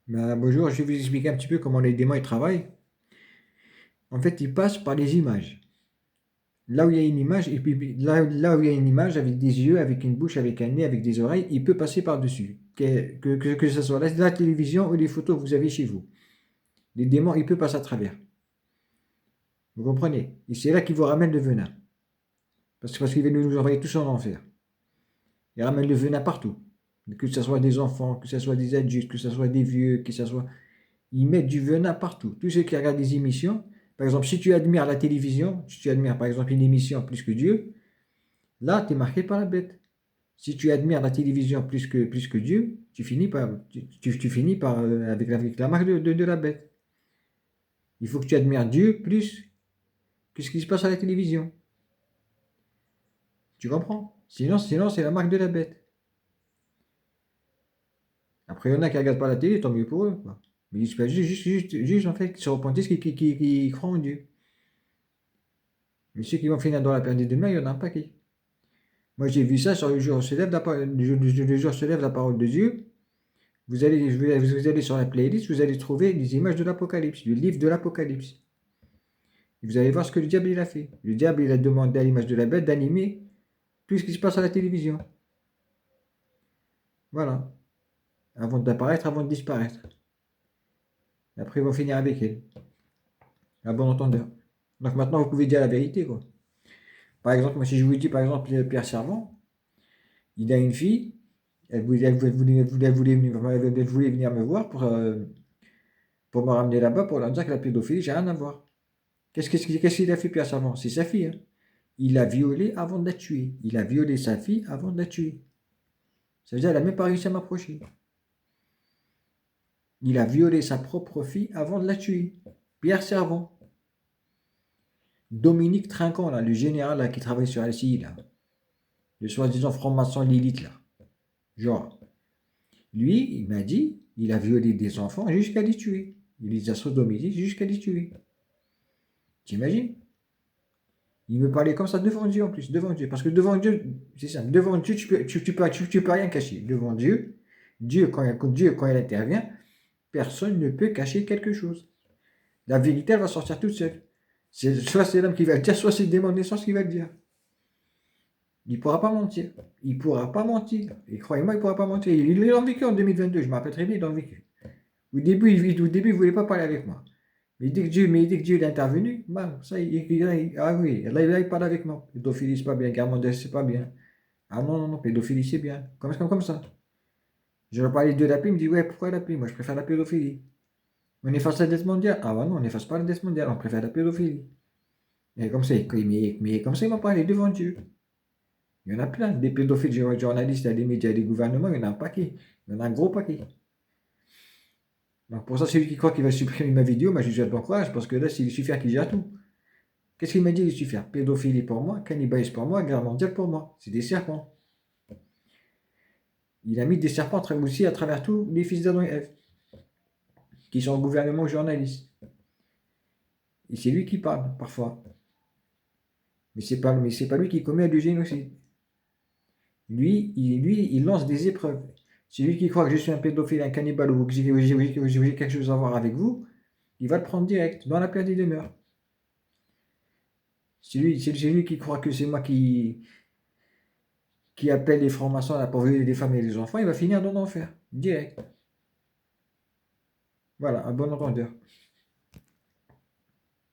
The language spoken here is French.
Bonjour, je vais vous expliquer un petit peu comment les démons ils travaillent. En fait, ils passent par les images. Là où il y a une image, et puis là où il y a une image avec des yeux, avec une bouche, avec un nez, avec des oreilles, il peut passer par-dessus. Que ce soit la télévision ou les photos que vous avez chez vous. Les démons, ils peuvent passer à travers. Vous comprenez? Et c'est là qu'ils vous ramènent le venin. Parce qu'ils veulent nous envoyer tous en enfer. Ils ramènent le venin partout. Que ce soit des enfants, que ce soit des adultes, que ce soit des vieux, que ce soit... Ils mettent du venin partout. Tous ceux qui regardent des émissions, par exemple, si tu admires la télévision, si tu admires par exemple une émission plus que Dieu, là, tu es marqué par la bête. Si tu admires la télévision plus que Dieu, tu finis par, avec la marque de la bête. Il faut que tu admires Dieu plus que ce qui se passe à la télévision. Tu comprends? Sinon c'est la marque de la bête. Après, il y en a qui ne regardent pas la télé, tant mieux pour eux, quoi. Mais juste, en fait, qui se repentissent, qui croient en Dieu. Mais ceux qui vont finir dans la perte de mer, il y en a un paquet. Moi, j'ai vu ça sur le jour où se lève le jour se lève la parole de Dieu. Vous allez sur la playlist, vous allez trouver des images de l'Apocalypse, du livre de l'Apocalypse. Et vous allez voir ce que le diable il a fait. Le diable il a demandé à l'image de la bête d'animer tout ce qui se passe à la télévision. Voilà. Avant d'apparaître, avant de disparaître. Et après, ils vont finir avec elle. À bon entendeur. Donc maintenant, vous pouvez dire la vérité, quoi. Par exemple, moi, si je vous dis, par exemple, Pierre Servant, il a une fille, elle voulait venir me voir pour me ramener là-bas pour leur dire que la pédophilie, j'ai rien à voir. Qu'est-ce qu'il a fait, Pierre Servant? C'est sa fille, hein. Il l'a violée avant de la tuer. Il a violé sa fille avant de la tuer. Ça veut dire qu'elle n'a même pas réussi à m'approcher. Il a violé sa propre fille avant de la tuer. Pierre Servant. Dominique Trinquant, là, le général là, qui travaille sur LCI, là. Le soi-disant franc-maçon Lilith, là. Genre, lui, il m'a dit, il a violé des enfants jusqu'à les tuer. Il les a sodomisés jusqu'à les tuer. T'imagines? Il me parlait comme ça devant Dieu en plus, devant Dieu. Parce que devant Dieu, c'est ça, devant Dieu, tu peux rien cacher. Devant Dieu, Dieu, quand il intervient, personne ne peut cacher quelque chose. La vérité, elle va sortir toute seule. Soit c'est l'homme qui va le dire, soit c'est le démon de naissance qui va le dire. Il ne pourra pas mentir. Il ne pourra pas mentir. Et croyez-moi, il ne pourra pas mentir. Il est en vécu en 2022, je me rappelle très bien, il est en vécu. Au début, il ne voulait pas parler avec moi. Mais dès que Dieu est intervenu, bah, ça, ah oui, là, il parle avec moi. Pédophilie, c'est pas bien. Guerre mondiale, c'est pas bien. Ah non, non, non, pédophilie, c'est bien. Comme ça. Je leur parlais de la paix, il me dit, ouais, pourquoi la paix? Moi, je préfère la pédophilie. On efface la dette mondiale. Ah bah non, on n'efface pas la dette mondiale, on préfère la pédophilie. Et comme ça, mais comme ça, il m'a parlé devant Dieu. Il y en a plein, des pédophiles journalistes, des médias, des gouvernements, il y en a un paquet. Il y en a un gros paquet. Donc pour ça, celui qui croit qu'il va supprimer ma vidéo, je lui souhaite bon courage, parce que là, c'est Lucifer qui gère tout. Qu'est-ce qu'il m'a dit, Lucifer? Pédophilie pour moi, cannibalisme pour moi, guerre mondiale pour moi. C'est des serpents. Il a mis des serpents aussi à travers tous les fils d'Adam et Ève, qui sont au gouvernement journalistes. Et c'est lui qui parle, parfois. Mais c'est pas lui qui commet du génocide. Il lance des épreuves. Celui qui croit que je suis un pédophile, un cannibale ou que j'ai quelque chose à voir avec vous, il va le prendre direct, dans la perte des demeures. C'est lui qui croit que c'est moi qui appelle les francs-maçons là pour violer les femmes et les enfants, il va finir dans l'enfer, direct. Voilà, un bon entendeur.